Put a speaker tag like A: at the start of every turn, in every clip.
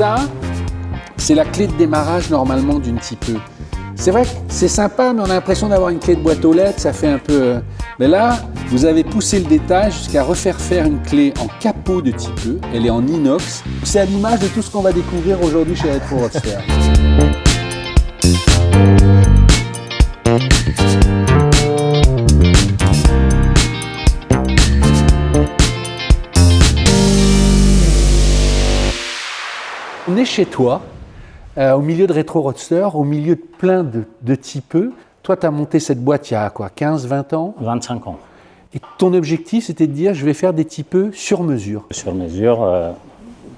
A: ça, c'est la clé de démarrage normalement d'une Type E. C'est vrai que c'est sympa, mais on a l'impression d'avoir une clé de boîte aux lettres, ça fait un peu... Mais là, vous avez poussé le détail jusqu'à refaire faire une clé en capot de Type E. Elle est en inox. C'est à l'image de tout ce qu'on va découvrir aujourd'hui chez Retro Roadster. On est chez toi, au milieu de Retro Roadster, au milieu de plein de Type E. Toi, tu as monté cette boîte il y a quoi, 15, 20 ans?
B: 25 ans.
A: Et ton objectif, c'était de dire, je vais faire des Type E sur mesure.
B: Sur mesure,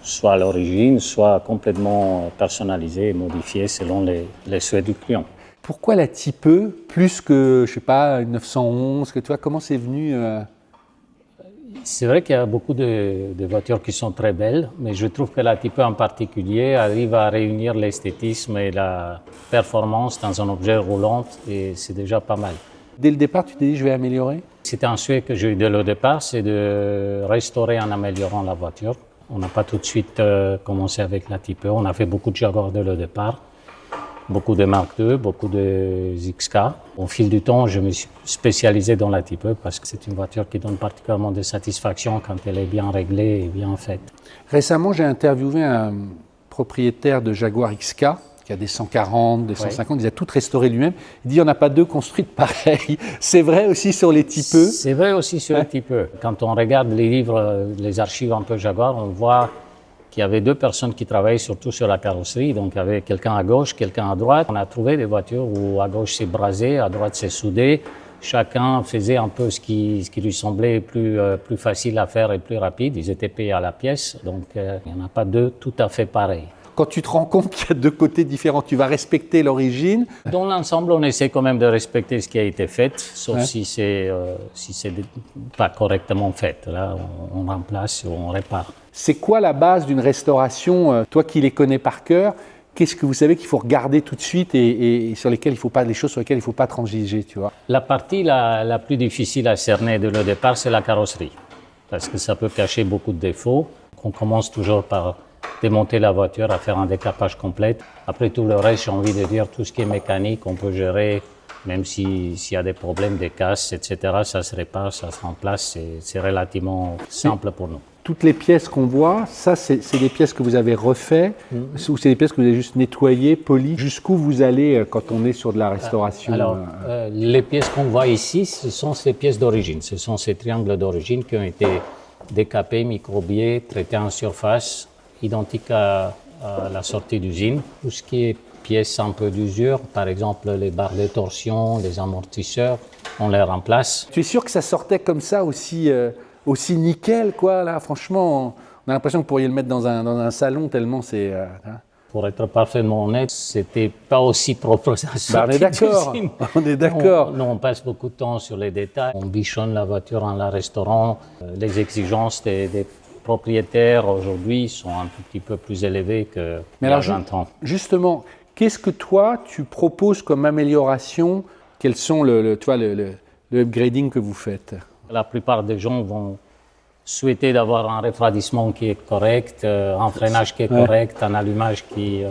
B: soit à l'origine, soit complètement personnalisé et modifié selon les souhaits du client.
A: Pourquoi la Type E plus que, je sais pas, une 911 que toi, comment c'est venu
B: C'est vrai qu'il y a beaucoup de voitures qui sont très belles, mais je trouve que la Type E en particulier arrive à réunir l'esthétisme et la performance dans un objet roulant et c'est déjà pas mal.
A: Dès le départ, tu t'es dit, je vais améliorer?
B: C'était un souhait que j'ai eu dès le départ, c'est de restaurer en améliorant la voiture. On n'a pas tout de suite commencé avec la Type E, on a fait beaucoup de Jaguar dès le départ. Beaucoup de Mark II, beaucoup de XK. Au fil du temps, je me suis spécialisé dans la Type E parce que c'est une voiture qui donne particulièrement de satisfaction quand elle est bien réglée et bien faite.
A: Récemment, j'ai interviewé un propriétaire de Jaguar XK qui a des 140, des 150, il a tout restauré lui-même. Il dit, il n'y en a pas deux construites pareilles. C'est vrai aussi sur les Type E?
B: C'est vrai aussi sur les Type E. Quand on regarde les livres, les archives un peu Jaguar, on voit qu'il y avait deux personnes qui travaillaient surtout sur la carrosserie. Donc, il y avait quelqu'un à gauche, quelqu'un à droite. On a trouvé des voitures où à gauche c'est brasé, à droite c'est soudé. Chacun faisait un peu ce qui lui semblait plus facile à faire et plus rapide. Ils étaient payés à la pièce. Donc, il n'y en a pas deux tout à fait pareils.
A: Quand tu te rends compte qu'il y a deux côtés différents, tu vas respecter l'origine.
B: Dans l'ensemble, on essaie quand même de respecter ce qui a été fait, sauf si c'est pas correctement fait. Là, on remplace ou on répare.
A: C'est quoi la base d'une restauration? Toi qui les connais par cœur, qu'est-ce que vous savez qu'il faut regarder tout de suite et sur lesquelles il faut pas, les choses sur lesquelles il ne faut pas transiger, tu vois?
B: La partie la plus difficile à cerner dès le départ, c'est la carrosserie, parce que ça peut cacher beaucoup de défauts. On commence toujours par démonter la voiture, à faire un décapage complet. Après tout le reste, j'ai envie de dire, tout ce qui est mécanique, on peut gérer, même s'il y a des problèmes, des casses, etc. Ça se répare, ça se remplace, c'est relativement simple pour nous.
A: Toutes les pièces qu'on voit, ça c'est des pièces que vous avez refait ou c'est des pièces que vous avez juste nettoyées, polies? Jusqu'où vous allez quand on est sur de la restauration?
B: Alors, les pièces qu'on voit ici, ce sont ces pièces d'origine. Ce sont ces triangles d'origine qui ont été décapés, microbiés, traités en surface, identiques à la sortie d'usine. Tout ce qui est pièces un peu d'usure, par exemple les barres de torsion, les amortisseurs, on les remplace.
A: Tu es sûr que ça sortait comme ça aussi nickel, quoi, là? Franchement, on a l'impression que vous pourriez le mettre dans un salon tellement c'est...
B: Pour être parfaitement honnête, c'était pas aussi propre que ça.
A: On est d'accord, on est d'accord.
B: Nous, on passe beaucoup de temps sur les détails. On bichonne la voiture en la restaurant. Les exigences des propriétaires aujourd'hui sont un tout petit peu plus élevées qu'il y a 20 ans.
A: Justement, qu'est-ce que toi, tu proposes comme amélioration? Quels sont le upgrading que vous faites?
B: La plupart des gens vont souhaiter d'avoir un refroidissement qui est correct, un freinage qui est correct, un allumage qui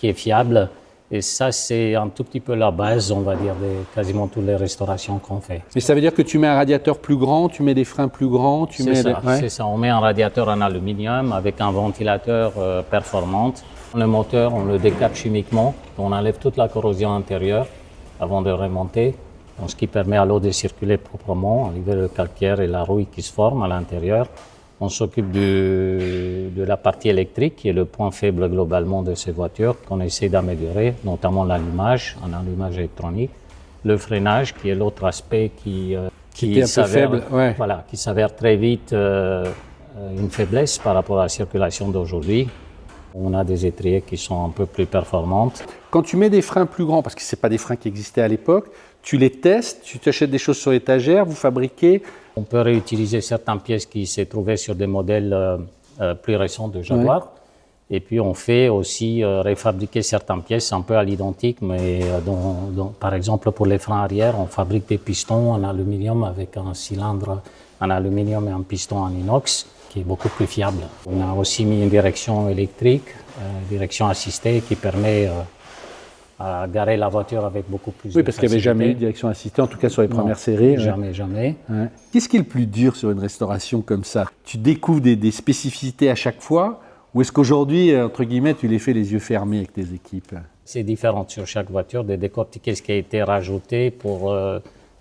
B: est fiable. Et ça, c'est un tout petit peu la base, on va dire, de quasiment toutes les restaurations qu'on fait.
A: Mais ça veut dire que tu mets un radiateur plus grand, tu mets des freins plus grands,
B: C'est ça, on met un radiateur en aluminium avec un ventilateur performant. Le moteur, on le décape chimiquement, on enlève toute la corrosion intérieure avant de remonter. Donc, ce qui permet à l'eau de circuler proprement, enlever le calcaire et la rouille qui se forme à l'intérieur. On s'occupe de la partie électrique, qui est le point faible globalement de ces voitures, qu'on essaie d'améliorer, notamment l'allumage, un allumage électronique. Le freinage, qui est l'autre aspect qui s'avère très vite une faiblesse par rapport à la circulation d'aujourd'hui. On a des étriers qui sont un peu plus performantes.
A: Quand tu mets des freins plus grands, parce que ce n'est pas des freins qui existaient à l'époque, tu les testes, tu t'achètes des choses sur étagère, vous fabriquez?
B: On peut réutiliser certaines pièces qui s'est trouvées sur des modèles plus récents de Jaguar. Ouais. Et puis on fait aussi refabriquer certaines pièces un peu à l'identique, mais par exemple pour les freins arrière, on fabrique des pistons en aluminium avec un cylindre en aluminium et un piston en inox qui est beaucoup plus fiable. On a aussi mis une direction électrique, direction assistée qui permet à garer la voiture avec beaucoup plus de facilité.
A: Oui, parce qu'il n'y avait jamais eu de direction assistée, en tout cas sur les premières séries.
B: Jamais.
A: Ouais. Qu'est-ce qui est le plus dur sur une restauration comme ça? Tu découvres des spécificités à chaque fois, ou est-ce qu'aujourd'hui, entre guillemets, tu les fais les yeux fermés avec tes équipes?
B: C'est différent sur chaque voiture de décortiquer ce qui a été rajouté pour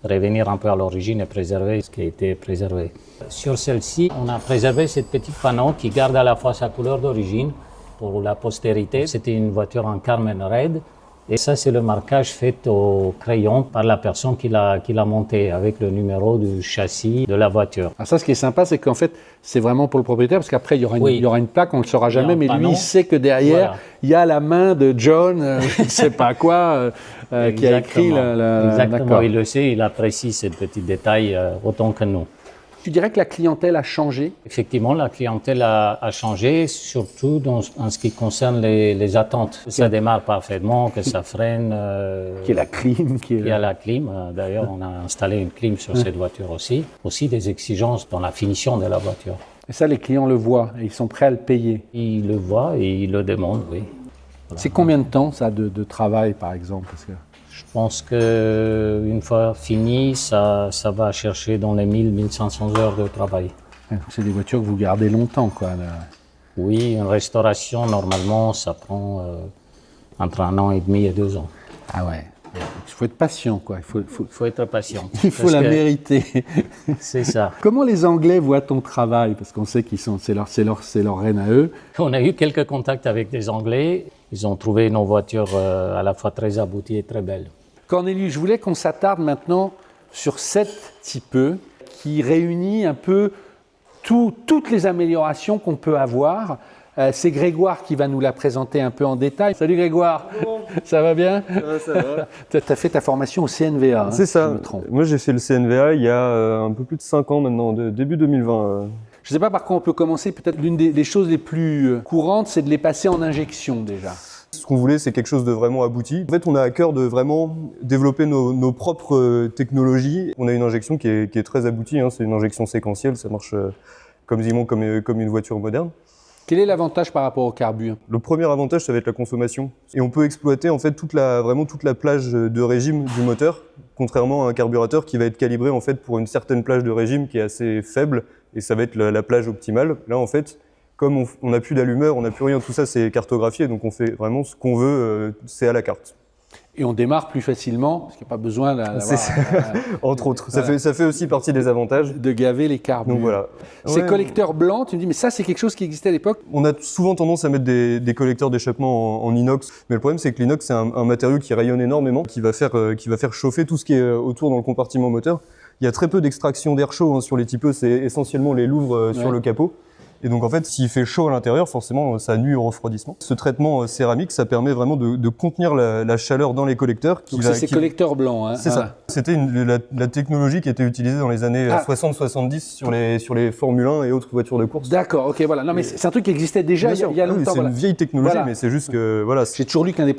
B: revenir un peu à l'origine et préserver ce qui a été préservé. Sur celle-ci, on a préservé cette petite panneau qui garde à la fois sa couleur d'origine pour la postérité. C'était une voiture en Carmen Red. Et ça, c'est le marquage fait au crayon par la personne qui l'a monté avec le numéro du châssis de la voiture.
A: Alors ça, ce qui est sympa, c'est qu'en fait, c'est vraiment pour le propriétaire, parce qu'après, il y aura une plaque, on ne le saura jamais, mais lui, il sait que derrière, il y a la main de John, je ne sais pas quoi, qui a écrit
B: Exactement, il le sait, il apprécie ce petit détail autant que nous.
A: Tu dirais que la clientèle a changé?
B: Effectivement, la clientèle a changé, surtout en ce qui concerne les attentes. Que ça démarre parfaitement, que ça freine.
A: Qu'il y ait la clim.
B: Il y a la clim. D'ailleurs, on a installé une clim sur cette voiture aussi. Aussi des exigences dans la finition de la voiture.
A: Et ça, les clients le voient et ils sont prêts à le payer.
B: Ils le voient et ils le demandent, oui.
A: Voilà. C'est combien de temps, ça, de travail, par exemple? Parce que...
B: Je pense qu'une fois fini, ça va chercher dans les 1000-1500 heures de travail.
A: C'est des voitures que vous gardez longtemps, quoi. Là.
B: Oui, une restauration, normalement, ça prend entre 1 an et demi et 2 ans. Ah ouais.
A: Il faut être patient, quoi. Il
B: faut être patient.
A: Il faut la mériter.
B: C'est ça.
A: Comment les Anglais voient ton travail? Parce qu'on sait c'est leur reine à eux.
B: On a eu quelques contacts avec des Anglais. Ils ont trouvé nos voitures à la fois très abouties et très belles.
A: Cornelius, je voulais qu'on s'attarde maintenant sur cette Type E qui réunit un peu toutes les améliorations qu'on peut avoir. C'est Grégoire qui va nous la présenter un peu en détail. Salut Grégoire.
C: Bon.
A: Ça va bien?
C: Ça va.
A: Tu as fait ta formation au CNVA.
C: C'est ça.
A: Si je me trompe.
C: Moi j'ai fait le CNVA il y a un peu plus de 5 ans maintenant, début 2020.
A: Je ne sais pas par quoi on peut commencer. Peut-être l'une des choses les plus courantes, c'est de les passer en injection déjà.
C: Ce qu'on voulait, c'est quelque chose de vraiment abouti. En fait, on a à cœur de vraiment développer nos propres technologies. On a une injection qui est très aboutie. Hein. C'est une injection séquentielle. Ça marche comme une voiture moderne.
A: Quel est l'avantage par rapport au carburant?
C: Le premier avantage, ça va être la consommation. Et on peut exploiter en fait vraiment toute la plage de régime du moteur, contrairement à un carburateur qui va être calibré en fait pour une certaine plage de régime qui est assez faible, et ça va être la plage optimale. Là, en fait, comme on n'a plus d'allumeur, on n'a plus rien, tout ça c'est cartographié, donc on fait vraiment ce qu'on veut, c'est à la carte.
A: Et on démarre plus facilement, parce qu'il n'y a pas besoin d'avoir...
C: Entre autres, ça fait aussi partie des avantages.
A: De gaver les carburants.
C: Donc voilà.
A: Ces collecteurs blancs, tu me dis, mais ça c'est quelque chose qui existait à l'époque?
C: On a souvent tendance à mettre des collecteurs d'échappement en inox, mais le problème c'est que l'inox c'est un matériau qui rayonne énormément, qui va faire chauffer tout ce qui est autour dans le compartiment moteur. Il y a très peu d'extraction d'air chaud sur les Type E, c'est essentiellement les louvres sur le capot. Et donc en fait, s'il fait chaud à l'intérieur, forcément, ça nuit au refroidissement. Ce traitement céramique, ça permet vraiment de contenir la chaleur dans les collecteurs.
A: Donc c'est ces collecteurs blancs. Hein.
C: C'est ça. C'était la technologie qui était utilisée dans les années 60-70 sur les Formule 1 et autres voitures de course.
A: D'accord, ok, voilà. Non mais c'est un truc qui existait déjà il y a longtemps.
C: Oui, c'est une vieille technologie, mais c'est juste que voilà.
A: J'ai toujours lu qu'un des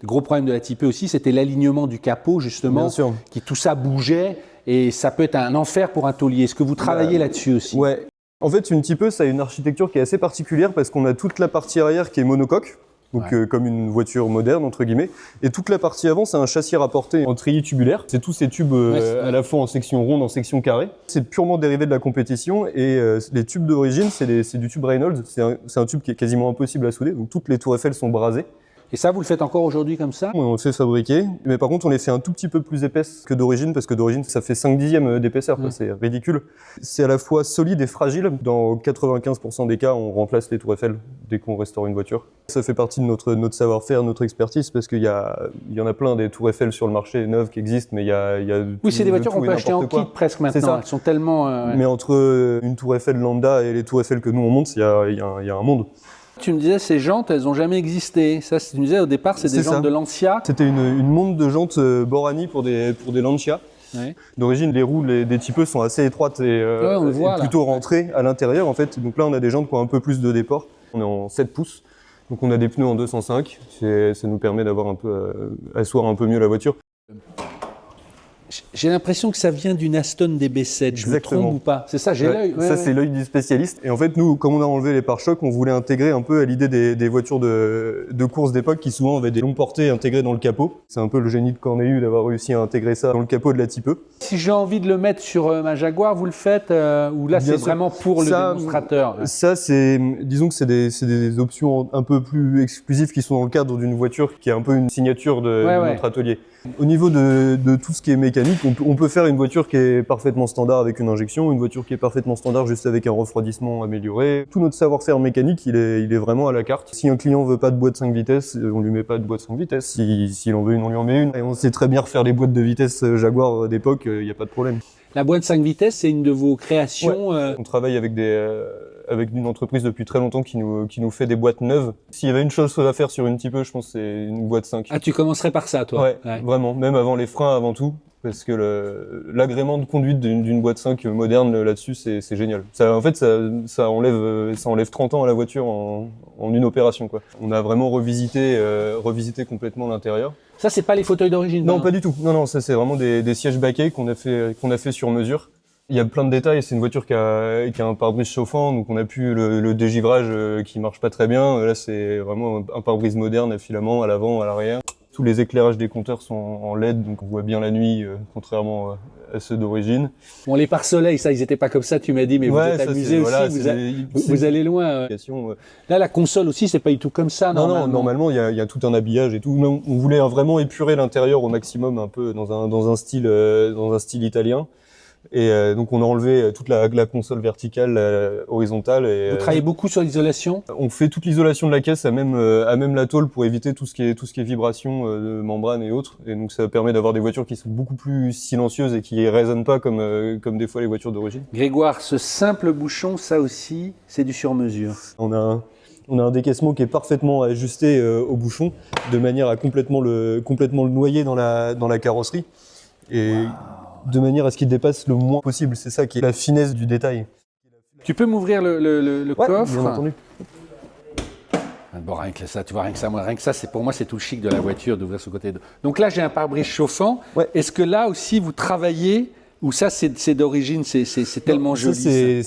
A: gros problèmes de la Type E aussi, c'était l'alignement du capot justement, qui tout ça bougeait et ça peut être un enfer pour un taulier. Est-ce que vous travaillez là-dessus aussi?
C: Ouais. En fait, une Type E, ça a une architecture qui est assez particulière parce qu'on a toute la partie arrière qui est monocoque, donc comme une voiture moderne entre guillemets, et toute la partie avant, c'est un châssis rapporté en treillis tubulaire. C'est tous ces tubes à la fois en section ronde, en section carrée. C'est purement dérivé de la compétition et les tubes d'origine, c'est du tube Reynolds. C'est un tube qui est quasiment impossible à souder, donc toutes les tours Eiffel sont brasées.
A: Et ça, vous le faites encore aujourd'hui comme ça?
C: On le fait fabriquer, mais par contre on les fait un tout petit peu plus épaisses que d'origine, parce que d'origine ça fait 5/10 d'épaisseur, c'est ridicule. C'est à la fois solide et fragile. Dans 95% des cas, on remplace les tours Eiffel dès qu'on restaure une voiture. Ça fait partie de notre savoir-faire, notre expertise, parce qu'il y en a plein des tours Eiffel sur le marché neuves qui existent, mais il y a
A: oui, c'est des voitures qu'on peut acheter en kit presque maintenant. Ça. Elles sont tellement...
C: Mais entre une tour Eiffel lambda et les tours Eiffel que nous on monte, il y a un monde.
A: Tu me disais, ces jantes, elles n'ont jamais existé. Ça, tu me disais, au départ, c'est des jantes de Lancia.
C: C'était une monte de jantes Borani pour des Lancia. Ouais. D'origine, les roues des Type E sont assez étroites et plutôt rentrées à l'intérieur, en fait. Donc là, on a des jantes qui ont un peu plus de déport. On est en 7 pouces. Donc on a des pneus en 205. Ça nous permet d'avoir asseoir un peu mieux la voiture.
A: J'ai l'impression que ça vient d'une Aston DB7, je me
C: Exactement.
A: trompe ou pas? C'est ça, j'ai l'œil.
C: Ça, c'est l'œil du spécialiste. Et en fait, nous, comme on a enlevé les pare-chocs, on voulait intégrer un peu à l'idée des voitures de course d'époque qui souvent avaient des longues portées intégrées dans le capot. C'est un peu le génie de Corneliu d'avoir réussi à intégrer ça dans le capot de la Type E.
A: Si j'ai envie de le mettre sur ma Jaguar, vous le faites ou là,
C: Bien
A: c'est
C: sûr.
A: vraiment pour le
C: Ça,
A: démonstrateur?
C: Ça, disons que c'est des options un peu plus exclusives qui sont dans le cadre d'une voiture qui est un peu une signature de notre atelier. Au niveau de tout ce qui est mécanique, on peut faire une voiture qui est parfaitement standard avec une injection, une voiture qui est parfaitement standard juste avec un refroidissement amélioré. Tout notre savoir-faire mécanique, il est vraiment à la carte. Si un client veut pas de boîte 5 vitesses, on lui met pas de boîte 5 vitesses. S'il en veut une, on lui en met une. Et on sait très bien refaire les boîtes de vitesse Jaguar d'époque, il n'y a pas de problème.
A: La boîte 5 vitesses, c'est une de vos créations.
C: On travaille avec avec une entreprise depuis très longtemps qui nous fait des boîtes neuves. S'il y avait une chose à faire sur une Type E, je pense que c'est une boîte 5.
A: Ah, tu commencerais par ça, toi?
C: Ouais, vraiment. Même avant les freins, avant tout. Parce que l'agrément de conduite d'une boîte 5 moderne là-dessus, c'est génial. En fait, ça enlève 30 ans à la voiture en une opération, quoi. On a vraiment revisité complètement l'intérieur.
A: Ça, c'est pas les fauteuils d'origine?
C: Non, pas du tout. Non, ça c'est vraiment des sièges baquets qu'on a fait sur mesure. Il y a plein de détails. C'est une voiture qui a un pare-brise chauffant, donc on a pu le dégivrage qui marche pas très bien. Là, c'est vraiment un pare-brise moderne à filament à l'avant, à l'arrière. Tous les éclairages des compteurs sont en LED, donc on voit bien la nuit, contrairement à ceux d'origine.
A: Bon, les pare-soleils, ça, ils étaient pas comme ça, tu m'as dit, mais vous êtes amusé aussi,
C: voilà,
A: vous allez loin. Là, la console aussi, c'est pas du tout comme ça, normalement.
C: Non, normalement, il y a tout un habillage et tout. On voulait vraiment épurer l'intérieur au maximum, un peu dans un style italien. Et donc on a enlevé toute la console verticale, horizontale. Et,
A: vous travaillez beaucoup sur l'isolation?
C: On fait toute l'isolation de la caisse à même la tôle pour éviter tout ce qui est vibration de membrane et autres. Et donc ça permet d'avoir des voitures qui sont beaucoup plus silencieuses et qui résonnent pas comme des fois les voitures d'origine.
A: Grégoire, ce simple bouchon, ça aussi, c'est du sur-mesure.
C: On a un décaissement qui est parfaitement ajusté au bouchon, de manière à complètement le noyer dans la carrosserie. Et de manière à ce qu'il dépasse le moins possible. C'est ça qui est la finesse du détail.
A: Tu peux m'ouvrir le coffre?
C: Bien entendu.
A: Bon, rien que ça, tu vois, rien que ça, pour moi, c'est tout le chic de la voiture d'ouvrir ce côté. Donc là, j'ai un pare-brise chauffant.
C: Ouais.
A: Est-ce que là aussi, vous travaillez, ou ça, c'est d'origine, c'est tellement joli?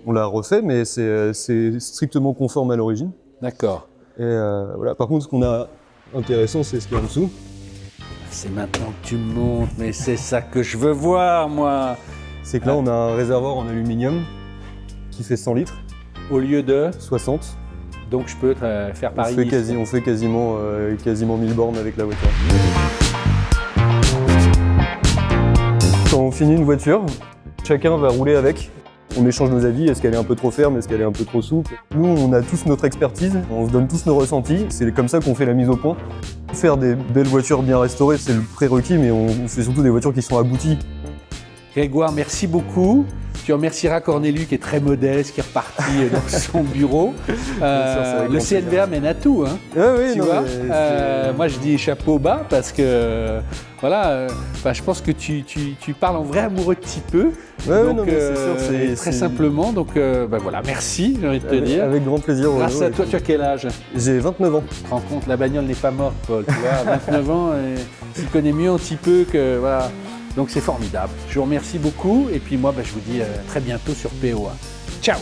C: On l'a refait, mais c'est strictement conforme à l'origine.
A: D'accord.
C: Et voilà. Par contre, ce qu'on a intéressant, c'est ce qu'il y a en dessous.
A: C'est maintenant que tu me montres, mais c'est ça que je veux voir, moi.
C: C'est que là, on a un réservoir en aluminium qui fait 100 litres.
A: Au lieu de
C: 60.
A: Donc je peux faire Paris.
C: On fait quasiment 1000 bornes avec la voiture. Quand on finit une voiture, chacun va rouler avec. On échange nos avis, est-ce qu'elle est un peu trop ferme, est-ce qu'elle est un peu trop souple. Nous, on a tous notre expertise, on se donne tous nos ressentis, c'est comme ça qu'on fait la mise au point. Faire des belles voitures bien restaurées, c'est le prérequis, mais on fait surtout des voitures qui sont abouties.
A: Grégoire, merci beaucoup. Tu remercieras Corneliu qui est très modeste, qui est reparti dans son bureau. Le CNVA mène à tout, hein.
C: Oui,
A: tu vois. Moi, je dis chapeau bas parce que voilà, je pense que tu parles en vrai amoureux de Type E. Donc, c'est sûr, très simplement. Donc, voilà, merci, j'ai envie de te dire.
C: Avec grand plaisir.
A: Grâce à toi, tu as quel âge?
C: J'ai 29 ans.
A: Tu te rends compte, la bagnole n'est pas morte, Paul. Tu vois, à 29 ans, tu connais mieux un petit peu que voilà. Donc c'est formidable. Je vous remercie beaucoup et puis moi je vous dis très bientôt sur POA. Ciao!